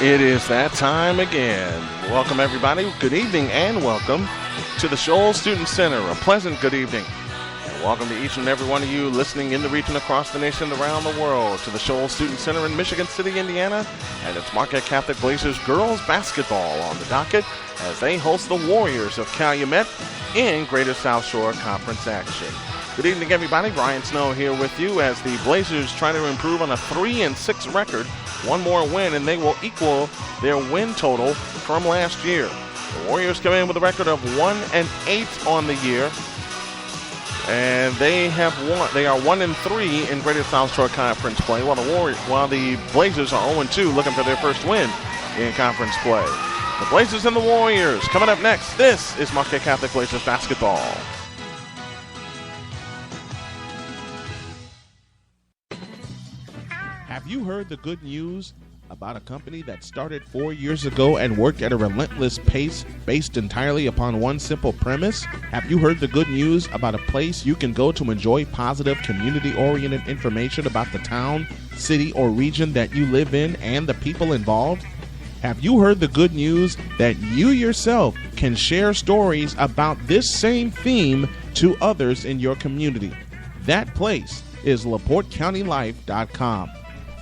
It is that time again. Welcome, everybody. Good evening and welcome to the Shoals Student Center. A pleasant good evening. And welcome to each and every one of you listening in the region, across the nation, around the world, to the Shoals Student Center in Michigan City, Indiana, and it's Marquette Catholic Blazers girls basketball on the docket as they host the Warriors of Calumet in Greater South Shore Conference action. Good evening, everybody. Brian Snow here with you as the Blazers try to improve on a 3-6 record. One more win, and they will equal their win total from last year. The Warriors come in with a record of 1-8 on the year, and they are 1-3 in Greater South Shore Conference play, while the Blazers are 0-2, looking for their first win in conference play. The Blazers and the Warriors coming up next. This is Marquette Catholic Blazers basketball. Have you heard the good news about a company that started 4 years ago and worked at a relentless pace based entirely upon one simple premise? Have you heard the good news about a place you can go to enjoy positive, community-oriented information about the town, city, or region that you live in and the people involved? Have you heard the good news that you yourself can share stories about this same theme to others in your community? That place is LaPorteCountyLife.com.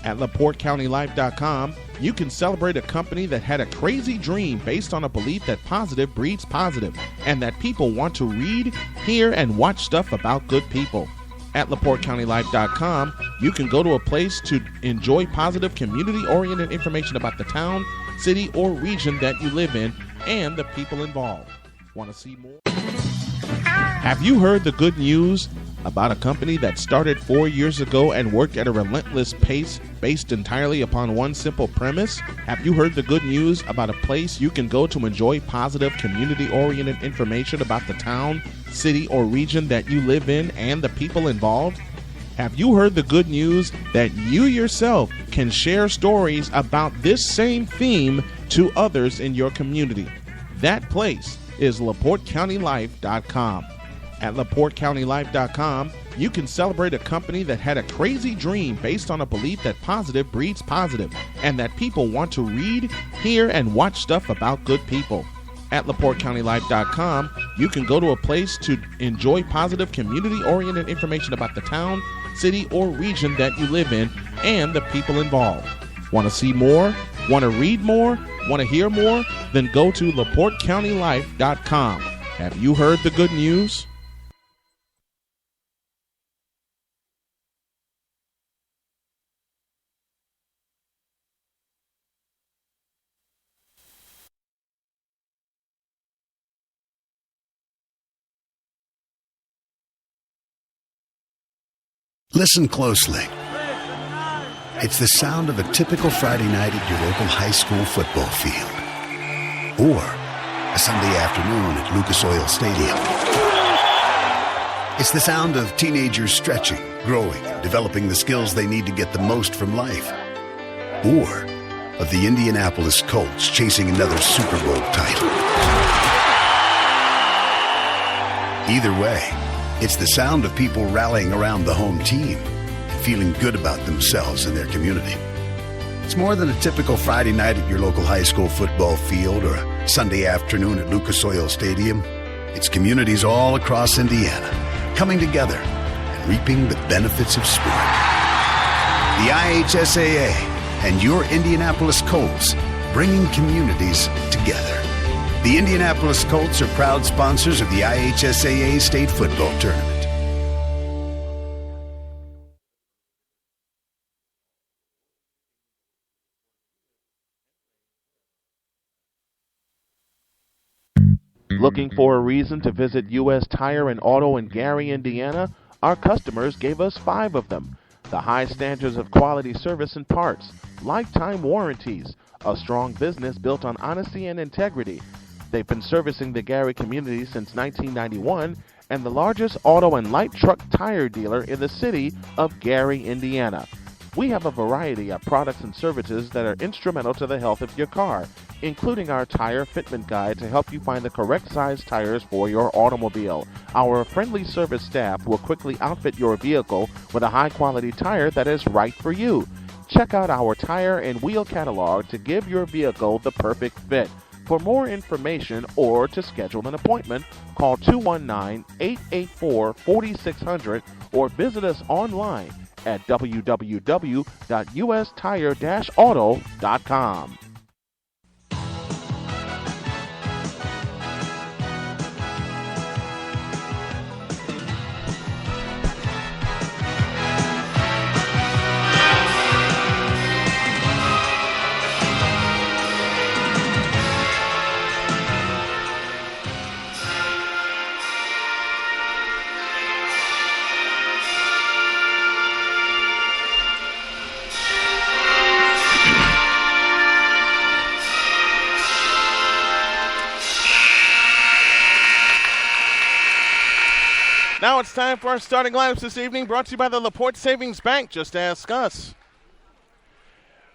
At LaPorteCountyLife.com, you can celebrate a company that had a crazy dream based on a belief that positive breeds positive, and that people want to read, hear, and watch stuff about good people. At LaPorteCountyLife.com, you can go to a place to enjoy positive, community-oriented information about the town, city, or region that you live in, and the people involved. Want to see more? Have you heard the good news about a company that started 4 years ago and worked at a relentless pace based entirely upon one simple premise? Have you heard the good news about a place you can go to enjoy positive, community-oriented information about the town, city, or region that you live in and the people involved? Have you heard the good news that you yourself can share stories about this same theme to others in your community? That place is LaPorteCountyLife.com. At LaPorteCountyLife.com, you can celebrate a company that had a crazy dream based on a belief that positive breeds positive, and that people want to read, hear, and watch stuff about good people. At LaPorteCountyLife.com, you can go to a place to enjoy positive, community-oriented information about the town, city, or region that you live in, and the people involved. Want to see more? Want to read more? Want to hear more? Then go to LaPorteCountyLife.com. Have you heard the good news? Listen closely. It's the sound of a typical Friday night at your local high school football field. Or a Sunday afternoon at Lucas Oil Stadium. It's the sound of teenagers stretching, growing, developing the skills they need to get the most from life. Or of the Indianapolis Colts chasing another Super Bowl title. Either way, it's the sound of people rallying around the home team and feeling good about themselves and their community. It's more than a typical Friday night at your local high school football field or a Sunday afternoon at Lucas Oil Stadium. It's communities all across Indiana coming together and reaping the benefits of sport. The IHSAA and your Indianapolis Colts bringing communities together. The Indianapolis Colts are proud sponsors of the IHSAA State Football Tournament. Looking for a reason to visit U.S. Tire and Auto in Gary, Indiana? Our customers gave us 5 of them. The high standards of quality service and parts, lifetime warranties, a strong business built on honesty and integrity. They've been servicing the Gary community since 1991 and the largest auto and light truck tire dealer in the city of Gary, Indiana. We have a variety of products and services that are instrumental to the health of your car, including our tire fitment guide to help you find the correct size tires for your automobile. Our friendly service staff will quickly outfit your vehicle with a high-quality tire that is right for you. check out our tire and wheel catalog to give your vehicle the perfect fit. For more information or to schedule an appointment, call 219-884-4600 or visit us online at www.ustire-auto.com. Now it's time for our starting lineups this evening, brought to you by the LaPorte Savings Bank. Just ask us.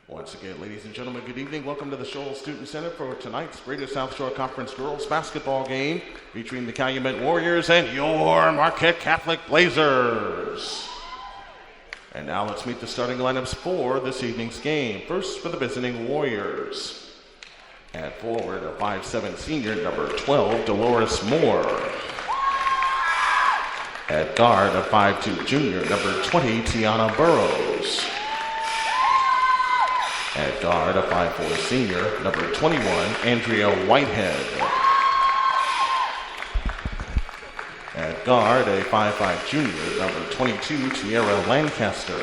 Once again, ladies and gentlemen, good evening. Welcome to the Shoals Student Center for tonight's Greater South Shore Conference girls basketball game featuring the Calumet Warriors and your Marquette Catholic Blazers. And now let's meet the starting lineups for this evening's game. First for the visiting Warriors. At forward, a 5'7" senior, number 12, Dolores Moore. At guard, a 5'2" junior, number 20, Tiana Burrows. At guard, a 5'4" senior, number 21, Andrea Whitehead. At guard, a 5'5" junior, number 22, Tierra Lancaster.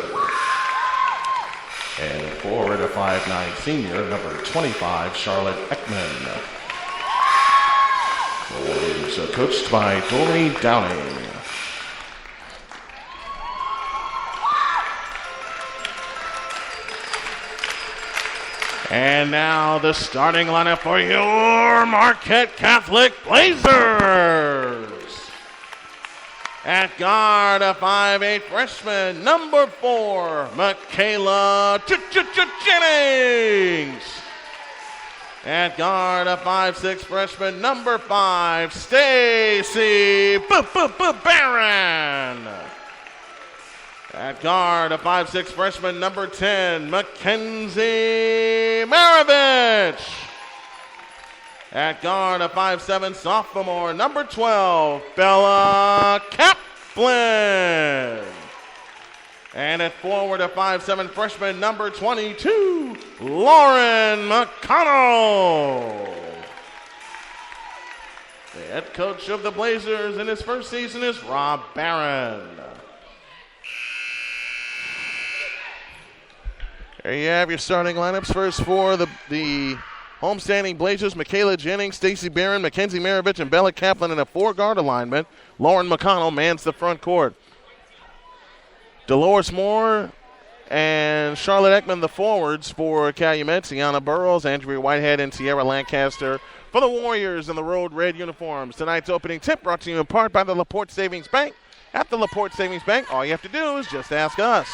And at forward, a 5'9" senior, number 25, Charlotte Ekman. The Warriors are coached by Dory Downing. And now the starting lineup for your Marquette Catholic Blazers. At guard, a 5'8" freshman, number 4, Michaela Jennings. At guard, a 5'6" freshman, number 5, Stacy Barron. At guard, a 5'6" freshman, number 10, Mackenzie Maravich. At guard, a 5'7" sophomore, number 12, Bella Kaplan. And at forward, a 5'7" freshman, number 22, Lauren McConnell. The head coach of the Blazers in his first season is Rob Barron. There you have your starting lineups. First for the homestanding Blazers, Michaela Jennings, Stacy Barron, Mackenzie Maravich, and Bella Kaplan in a 4-guard alignment. Lauren McConnell mans the front court. Dolores Moore and Charlotte Ekman, the forwards for Calumet. Tiana Burrows, Andrea Whitehead, and Tierra Lancaster for the Warriors in the road red uniforms. Tonight's opening tip brought to you in part by the LaPorte Savings Bank. At the LaPorte Savings Bank, all you have to do is just ask us.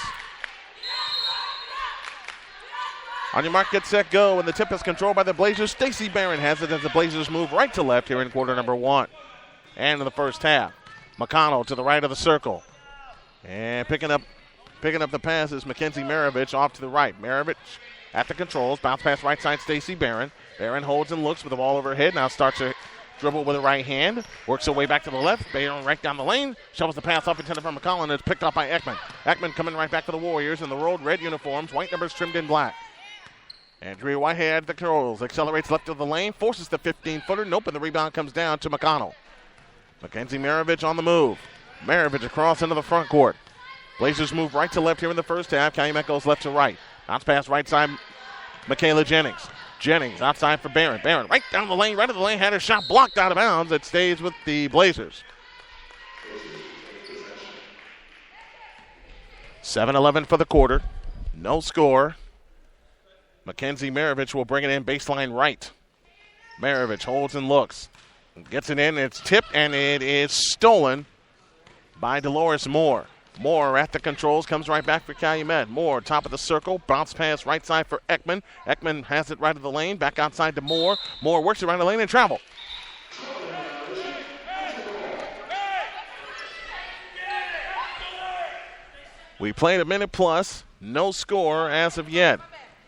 On your mark, get set, go, and the tip is controlled by the Blazers. Stacy Barron has it as the Blazers move right to left here in quarter number 1. And in the first half, McConnell to the right of the circle. And picking up the pass is Mackenzie Maravich off to the right. Maravich at the controls, bounce pass right side, Stacy Barron. Barron holds and looks with the ball overhead, now starts to dribble with the right hand, works her way back to the left. Barron right down the lane, shovels the pass up intended for McConnell, and it's picked up by Ekman. Ekman coming right back to the Warriors in the road red uniforms, white numbers trimmed in black. Andrea Whitehead at the controls, accelerates left of the lane, forces the 15-footer. Nope, and the rebound comes down to McConnell. Mackenzie Maravich on the move. Maravich across into the front court. Blazers move right to left here in the first half. Calumet goes left to right. Bounce pass right side, Michaela Jennings. Jennings outside for Barron. Barron right down the lane, right of the lane, had her shot blocked out of bounds. It stays with the Blazers. 7-11 for the quarter. No score. Mackenzie Maravich will bring it in baseline right. Maravich holds and looks. Gets it in, it's tipped, and it is stolen by Dolores Moore. Moore at the controls, comes right back for Calumet. Moore, top of the circle, bounce pass right side for Ekman. Ekman has it right of the lane, back outside to Moore. Moore works around the lane and travel. We played a minute plus. No score as of yet.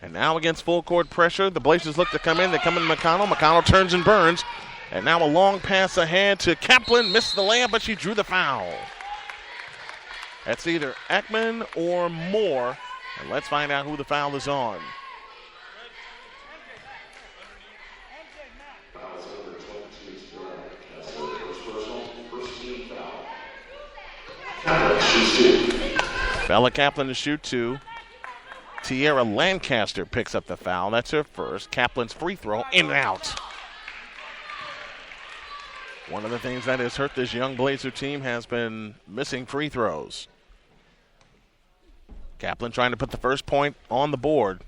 And now against full court pressure, the Blazers look to come in. They come in to McConnell. McConnell turns and burns. And now a long pass ahead to Kaplan. Missed the layup, but she drew the foul. That's either Ekman or Moore. And let's find out who the foul is on. Bella Kaplan to shoot 2. Tierra Lancaster picks up the foul. That's her first. Kaplan's free throw in and out. One of the things that has hurt this young Blazer team has been missing free throws. Kaplan trying to put the first point on the board.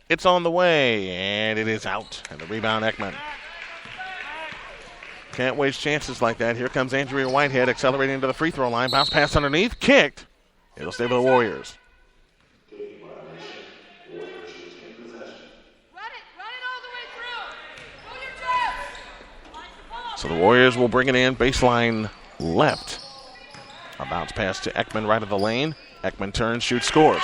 It's on the way, and it is out. And the rebound, Ekman. Can't waste chances like that. Here comes Andrea Whitehead accelerating to the free throw line. Bounce pass underneath, kicked. It'll stay with the Warriors. So the Warriors will bring it in, baseline left. A bounce pass to Ekman right of the lane. Ekman turns, shoots, scores.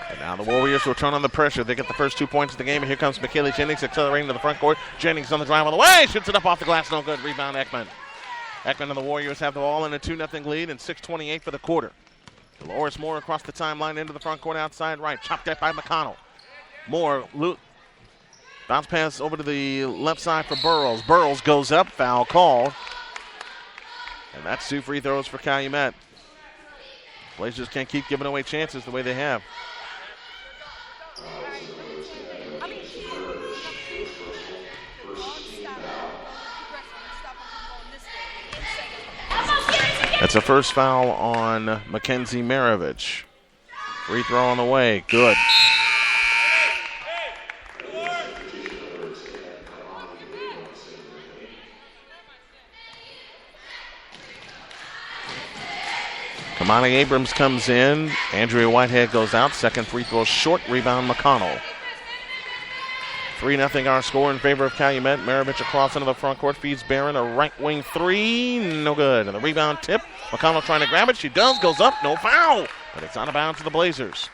And now the Warriors will turn on the pressure. They get the first 2 points of the game, and here comes Michaela Jennings accelerating to the front court. Jennings on the drive on the way, shoots it up off the glass, no good. Rebound, Ekman. Ekman and the Warriors have the ball in a 2-0 lead and 6:28 for the quarter. Dolores Moore across the timeline into the front court outside right. Chopped at by McConnell. Moore, bounce pass over to the left side for Burrows. Burrows goes up, foul called. And that's 2 free throws for Calumet. Blazers can't keep giving away chances the way they have. That's a first foul on Mackenzie Maravich. Free throw on the way, good. Kamani Abrams comes in. Andrea Whitehead goes out. Second free throw short. Rebound McConnell. 3-0 our score in favor of Calumet. Maravich across into the front court. Feeds Barron a right wing 3. No good. And the rebound tip. McConnell trying to grab it. She does. Goes up. No foul. But it's out of bounds for the Blazers.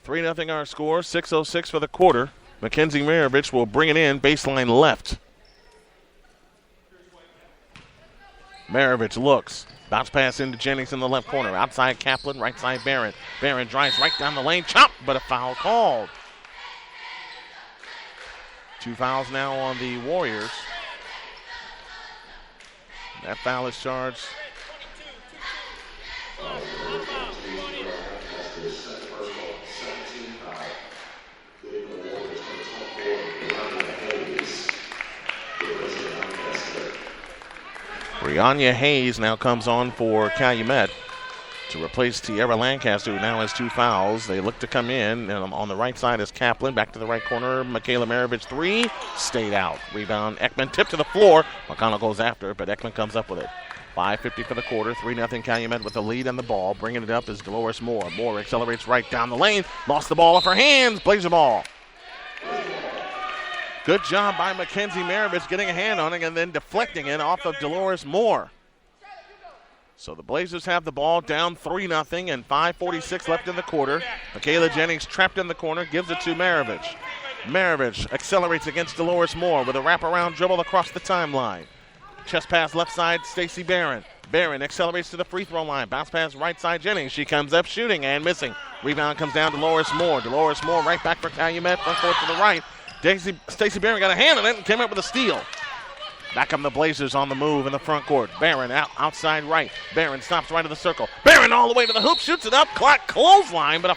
3-0 our score. 6:06 for the quarter. Mackenzie Maravich will bring it in, baseline left. Maravich looks. Bounce pass into Jennings in the left corner. Outside Kaplan, right side Barron. Barron drives right down the lane. Chop, but a foul called. 2 fouls now on the Warriors. That foul is charged. Brianna Hayes now comes on for Calumet to replace Tierra Lancaster, who now has 2 fouls. They look to come in, and on the right side is Kaplan. Back to the right corner, Michaela Maravich 3, stayed out. Rebound, Ekman tipped to the floor. McConnell goes after, but Ekman comes up with it. 5:50 for the quarter, 3-0 Calumet with the lead and the ball. Bringing it up is Dolores Moore. Moore accelerates right down the lane, lost the ball off her hands, Blazer ball. Good job by Mackenzie Maravich getting a hand on it and then deflecting it off of Dolores Moore. So the Blazers have the ball down 3-0 and 5:46 left in the quarter. Michaela Jennings trapped in the corner, gives it to Maravich. Maravich accelerates against Dolores Moore with a wraparound dribble across the timeline. Chest pass left side, Stacey Barron. Barron accelerates to the free throw line. Bounce pass right side, Jennings. She comes up shooting and missing. Rebound comes down to Dolores Moore. Dolores Moore right back for Calumet, front court to the right. Stacey Barron got a hand on it and came up with a steal. Back come the Blazers on the move in the front court. Barron outside right. Barron stops right of the circle. Barron all the way to the hoop, shoots it up. Clock clothesline, but a